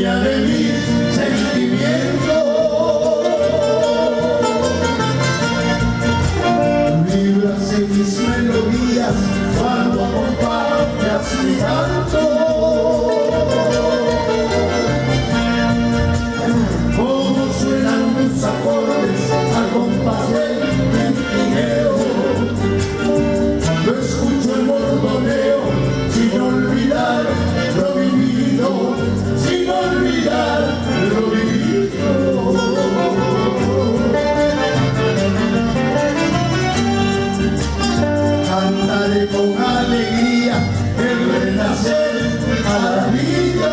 dueña de mis sentimientos. Vibras en mis melodías cuando acompañas mi canto. Cómo suenan tus acordes al compás del tintineo. Yo escucho el bordoneo sin olvidar lo vivido, sin olvidar lo vivido. Cantaré con alegría el renacer a la vida.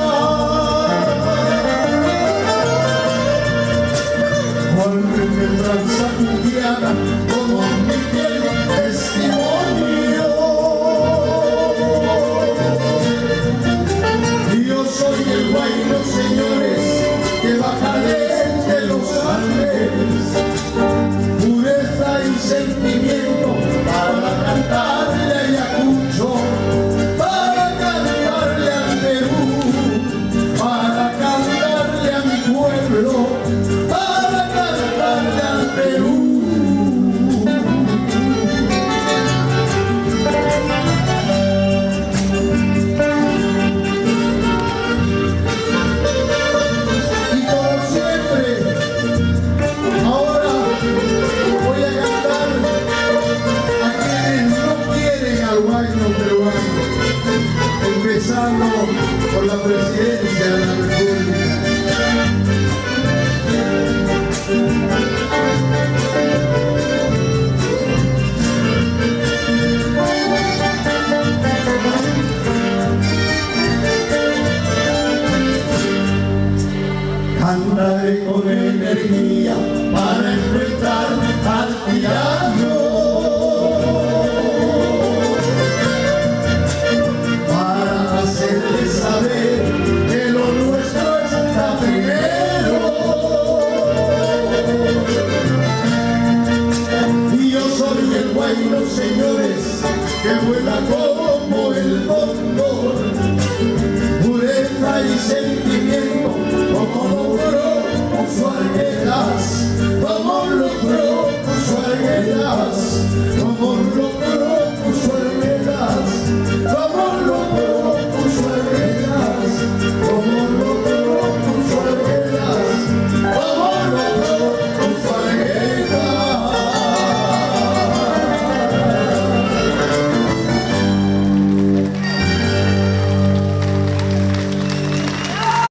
Volverme transantiana como mi piel testimonio. Yo soy el guayno, señores, que baja desde los Andes, pureza y sentimiento para cantarle a Ayacucho, para cantarle al Perú, para cantarle a mi pueblo, para cantarle al Perú. Empezando por la presidencia de la República. Cantaré con energía para enfrentarme al tirano. Los señores que vuela como el cóndor, pureza y sentimiento.